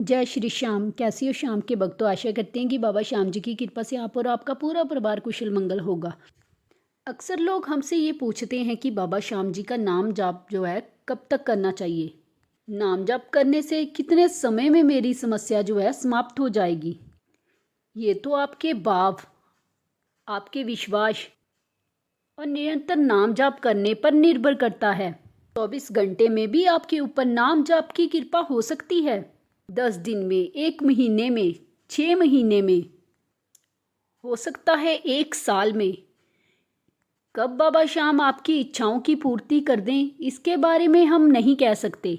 जय श्री श्याम। कैसी हो शाम के वक्त? तो आशा करते हैं कि बाबा श्याम जी की कृपा से आप और आपका पूरा परिवार कुशल मंगल होगा। अक्सर लोग हमसे ये पूछते हैं कि बाबा श्याम जी का नाम जाप जो है कब तक करना चाहिए। नाम जाप करने से कितने समय में मेरी समस्या जो है समाप्त हो जाएगी। ये तो आपके भाव, आपके विश्वास और निरंतर नाम जाप करने पर निर्भर करता है। 24 घंटे में भी आपके ऊपर नाम जाप की कृपा हो सकती है। 10 दिन में, 1 महीने में, 6 महीने में, हो सकता है 1 साल में। कब बाबा श्याम आपकी इच्छाओं की पूर्ति कर दें, इसके बारे में हम नहीं कह सकते।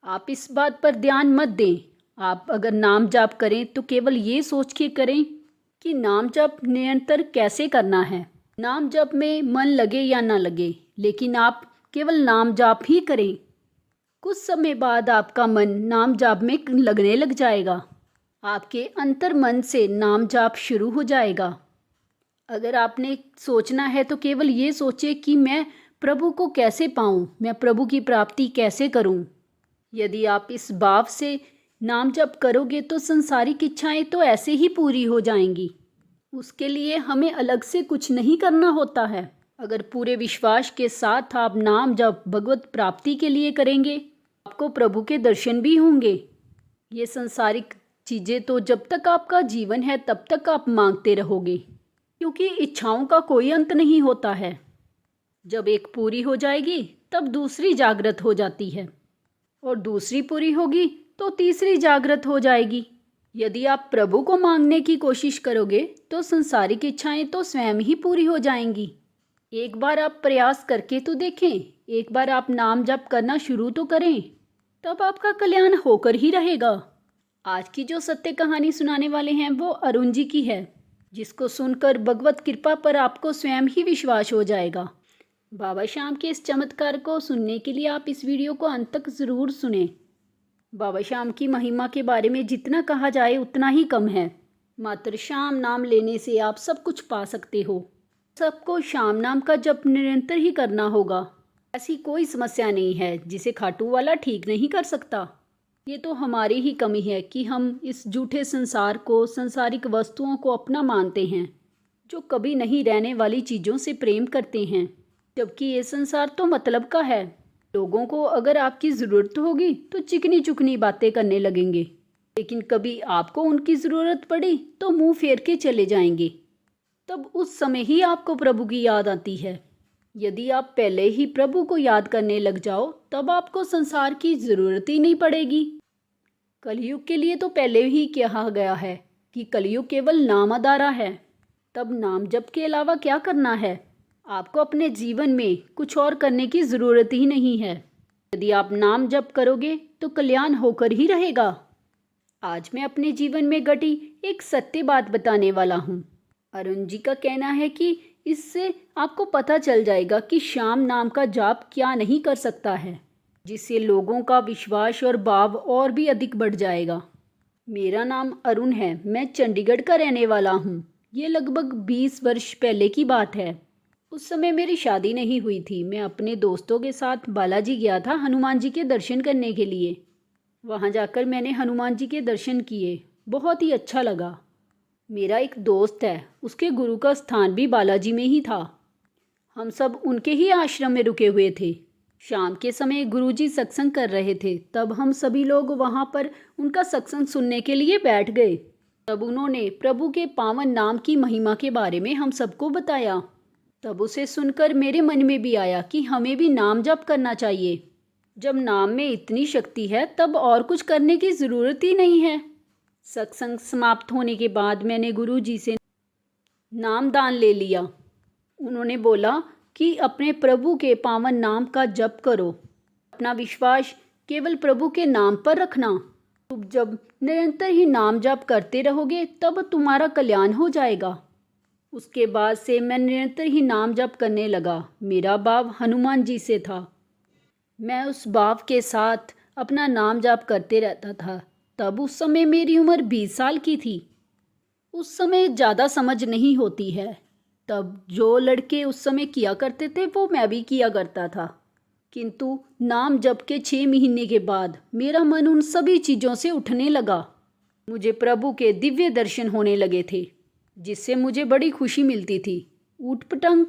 आप इस बात पर ध्यान मत दें। आप अगर नाम जाप करें तो केवल ये सोच के करें कि नाम जाप निरंतर कैसे करना है। नाम जाप में मन लगे या ना लगे, लेकिन आप केवल नाम जाप ही करें। कुछ समय बाद आपका मन नाम जाप में लगने लग जाएगा। आपके अंतर मन से नाम जाप शुरू हो जाएगा। अगर आपने सोचना है तो केवल ये सोचे कि मैं प्रभु को कैसे पाऊं, मैं प्रभु की प्राप्ति कैसे करूं। यदि आप इस भाव से नाम जप करोगे तो संसारिक इच्छाएं तो ऐसे ही पूरी हो जाएंगी। उसके लिए हमें अलग से कुछ नहीं करना होता है। अगर पूरे विश्वास के साथ आप नाम जप भगवत प्राप्ति के लिए करेंगे, आपको प्रभु के दर्शन भी होंगे। ये संसारिक चीज़ें तो जब तक आपका जीवन है तब तक आप मांगते रहोगे, क्योंकि इच्छाओं का कोई अंत नहीं होता है। जब एक पूरी हो जाएगी तब दूसरी जागृत हो जाती है, और दूसरी पूरी होगी तो तीसरी जागृत हो जाएगी। यदि आप प्रभु को मांगने की कोशिश करोगे तो संसारिक इच्छाएं तो स्वयं ही पूरी हो जाएंगी। एक बार आप प्रयास करके तो देखें, एक बार आप नाम जप करना शुरू तो करें, तब आपका कल्याण होकर ही रहेगा। आज की जो सत्य कहानी सुनाने वाले हैं वो अरुण जी की है, जिसको सुनकर भगवत कृपा पर आपको स्वयं ही विश्वास हो जाएगा। बाबा श्याम के इस चमत्कार को सुनने के लिए आप इस वीडियो को अंत तक ज़रूर सुने। बाबा श्याम की महिमा के बारे में जितना कहा जाए उतना ही कम है। मात्र श्याम नाम लेने से आप सब कुछ पा सकते हो। सबको श्याम नाम का जप निरंतर ही करना होगा। ऐसी कोई समस्या नहीं है जिसे खाटू वाला ठीक नहीं कर सकता। ये तो हमारी ही कमी है कि हम इस झूठे संसार को, संसारिक वस्तुओं को अपना मानते हैं, जो कभी नहीं रहने वाली चीज़ों से प्रेम करते हैं, जबकि ये संसार तो मतलब का है। लोगों को अगर आपकी ज़रूरत होगी तो चिकनी चुकनी बातें करने लगेंगे, लेकिन कभी आपको उनकी ज़रूरत पड़ी तो मुंह फेर के चले जाएंगे। तब उस समय ही आपको प्रभु की याद आती है। यदि आप पहले ही प्रभु को याद करने लग जाओ तब आपको संसार की ज़रूरत ही नहीं पड़ेगी। कलयुग के लिए तो पहले ही कहा गया है कि कलयुग केवल नाम आधारा है। तब नाम जप के अलावा क्या करना है? आपको अपने जीवन में कुछ और करने की ज़रूरत ही नहीं है। यदि आप नाम जप करोगे तो कल्याण होकर ही रहेगा। आज मैं अपने जीवन में घटी एक सत्य बात बताने वाला हूँ। अरुण जी का कहना है कि इससे आपको पता चल जाएगा कि श्याम नाम का जाप क्या नहीं कर सकता है, जिससे लोगों का विश्वास और भाव और भी अधिक बढ़ जाएगा। मेरा नाम अरुण है, मैं चंडीगढ़ का रहने वाला हूँ। ये लगभग 20 वर्ष पहले की बात है। उस समय मेरी शादी नहीं हुई थी। मैं अपने दोस्तों के साथ बालाजी गया था हनुमान जी के दर्शन करने के लिए। वहाँ जाकर मैंने हनुमान जी के दर्शन किए, बहुत ही अच्छा लगा। मेरा एक दोस्त है, उसके गुरु का स्थान भी बालाजी में ही था। हम सब उनके ही आश्रम में रुके हुए थे। शाम के समय गुरुजी सत्संग कर रहे थे, तब हम सभी लोग वहाँ पर उनका सत्संग सुनने के लिए बैठ गए। तब उन्होंने प्रभु के पावन नाम की महिमा के बारे में हम सबको बताया। तब उसे सुनकर मेरे मन में भी आया कि हमें भी नाम जप करना चाहिए। जब नाम में इतनी शक्ति है तब और कुछ करने की ज़रूरत ही नहीं है। सत्संग समाप्त होने के बाद मैंने गुरु जी से नाम दान ले लिया। उन्होंने बोला कि अपने प्रभु के पावन नाम का जप करो, अपना विश्वास केवल प्रभु के नाम पर रखना। तुम जब निरंतर ही नाम जप करते रहोगे तब तुम्हारा कल्याण हो जाएगा। उसके बाद से मैं निरंतर ही नाम जप करने लगा। मेरा भाव हनुमान जी से था। मैं उस भाव के साथ अपना नाम जाप करते रहता था। तब उस समय मेरी उम्र 20 साल की थी। उस समय ज़्यादा समझ नहीं होती है। तब जो लड़के उस समय किया करते थे वो मैं भी किया करता था। किंतु नाम जप के 6 महीने के बाद मेरा मन उन सभी चीज़ों से उठने लगा। मुझे प्रभु के दिव्य दर्शन होने लगे थे, जिससे मुझे बड़ी खुशी मिलती थी। ऊटपटांग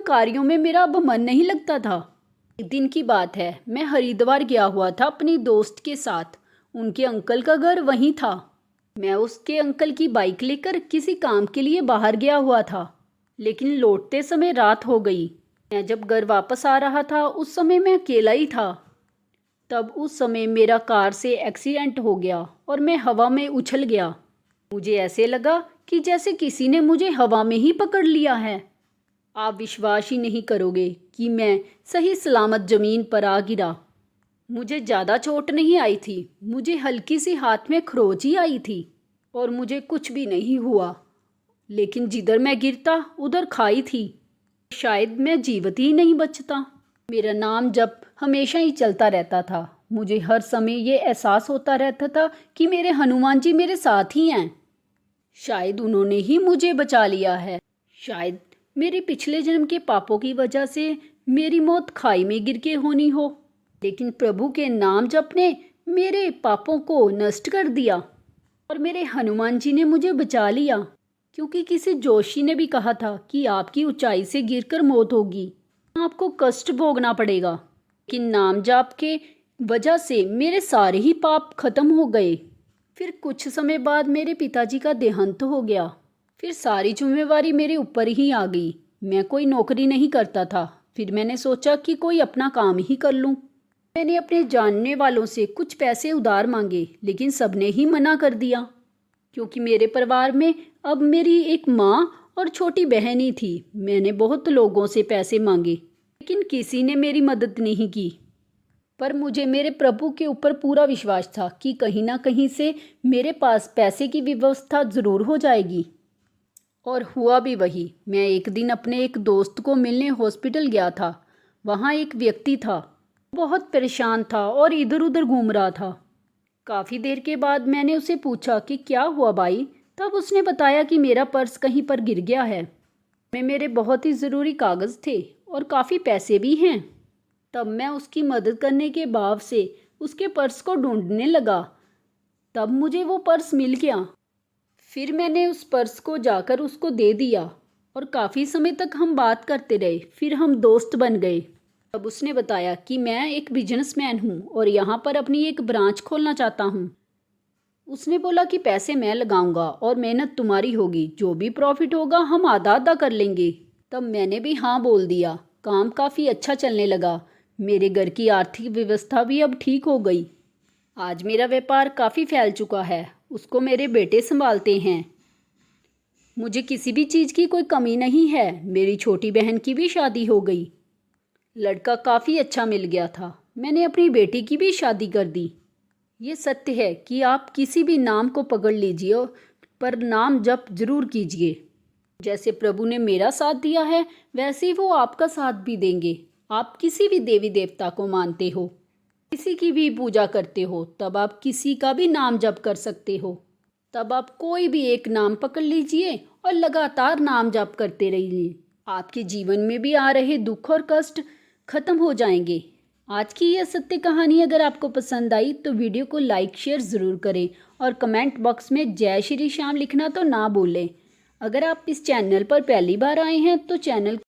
कार्यों में मेरा अब मन नहीं लगता था। एक दिन की बात है, मैं हरिद्वार गया हुआ था अपनी दोस्त के साथ। उनके अंकल का घर वहीं था। मैं उसके अंकल की बाइक लेकर किसी काम के लिए बाहर गया हुआ था, लेकिन लौटते समय रात हो गई। मैं जब घर वापस आ रहा था उस समय मैं अकेला ही था। तब उस समय मेरा कार से एक्सीडेंट हो गया और मैं हवा में उछल गया। मुझे ऐसे लगा कि जैसे किसी ने मुझे हवा में ही पकड़ लिया है। आप विश्वास ही नहीं करोगे कि मैं सही सलामत ज़मीन पर आ गिरा। मुझे ज़्यादा चोट नहीं आई थी, मुझे हल्की सी हाथ में खरोंच ही आई थी और मुझे कुछ भी नहीं हुआ। लेकिन जिधर मैं गिरता उधर खाई थी। शायद मैं जीवित ही नहीं बचता। मेरा नाम जप हमेशा ही चलता रहता था। मुझे हर समय ये एहसास होता रहता था कि मेरे हनुमान जी मेरे साथ ही हैं। शायद उन्होंने ही मुझे बचा लिया है। शायद मेरे पिछले जन्म के पापों की वजह से मेरी मौत खाई में गिर के होनी हो, लेकिन प्रभु के नाम जप ने मेरे पापों को नष्ट कर दिया और मेरे हनुमान जी ने मुझे बचा लिया। क्योंकि किसी जोशी ने भी कहा था कि आपकी ऊंचाई से गिरकर मौत होगी, आपको कष्ट भोगना पड़ेगा। लेकिन नाम जाप के वजह से मेरे सारे ही पाप खत्म हो गए। फिर कुछ समय बाद मेरे पिताजी का देहांत हो गया। फिर सारी जिम्मेवारी मेरे ऊपर ही आ गई। मैं कोई नौकरी नहीं करता था। फिर मैंने सोचा कि कोई अपना काम ही कर लूं। मैंने अपने जानने वालों से कुछ पैसे उधार मांगे, लेकिन सबने ही मना कर दिया, क्योंकि मेरे परिवार में अब मेरी एक माँ और छोटी बहन ही थी। मैंने बहुत लोगों से पैसे मांगे, लेकिन किसी ने मेरी मदद नहीं की। पर मुझे मेरे प्रभु के ऊपर पूरा विश्वास था कि कहीं ना कहीं से मेरे पास पैसे की व्यवस्था ज़रूर हो जाएगी। और हुआ भी वही। मैं एक दिन अपने एक दोस्त को मिलने हॉस्पिटल गया था। वहाँ एक व्यक्ति था, बहुत परेशान था और इधर उधर घूम रहा था। काफ़ी देर के बाद मैंने उसे पूछा कि क्या हुआ भाई। तब उसने बताया कि मेरा पर्स कहीं पर गिर गया है। में मेरे बहुत ही ज़रूरी कागज़ थे और काफ़ी पैसे भी हैं। तब मैं उसकी मदद करने के भाव से उसके पर्स को ढूंढने लगा। तब मुझे वो पर्स मिल गया। फिर मैंने उस पर्स को जाकर उसको दे दिया और काफ़ी समय तक हम बात करते रहे। फिर हम दोस्त बन गए। तब उसने बताया कि मैं एक बिजनेसमैन हूँ और यहाँ पर अपनी एक ब्रांच खोलना चाहता हूँ। उसने बोला कि पैसे मैं लगाऊंगा और मेहनत तुम्हारी होगी, जो भी प्रॉफिट होगा हम आधा आधा कर लेंगे। तब मैंने भी हाँ बोल दिया। काम काफ़ी अच्छा चलने लगा। मेरे घर की आर्थिक व्यवस्था भी अब ठीक हो गई। आज मेरा व्यापार काफ़ी फैल चुका है। उसको मेरे बेटे संभालते हैं। मुझे किसी भी चीज़ की कोई कमी नहीं है। मेरी छोटी बहन की भी शादी हो गई। लड़का काफ़ी अच्छा मिल गया था। मैंने अपनी बेटी की भी शादी कर दी। ये सत्य है कि आप किसी भी नाम को पकड़ लीजिए, पर नाम जप जरूर कीजिए। जैसे प्रभु ने मेरा साथ दिया है, वैसे ही वो आपका साथ भी देंगे। आप किसी भी देवी देवता को मानते हो, किसी की भी पूजा करते हो, तब आप किसी का भी नाम जप कर सकते हो। तब आप कोई भी एक नाम पकड़ लीजिए और लगातार नाम जप करते रहिए। आपके जीवन में भी आ रहे दुख और कष्ट खत्म हो जाएंगे। आज की यह सत्य कहानी अगर आपको पसंद आई तो वीडियो को लाइक शेयर ज़रूर करें और कमेंट बॉक्स में जय श्री श्याम लिखना तो ना भूलें। अगर आप इस चैनल पर पहली बार आए हैं तो चैनल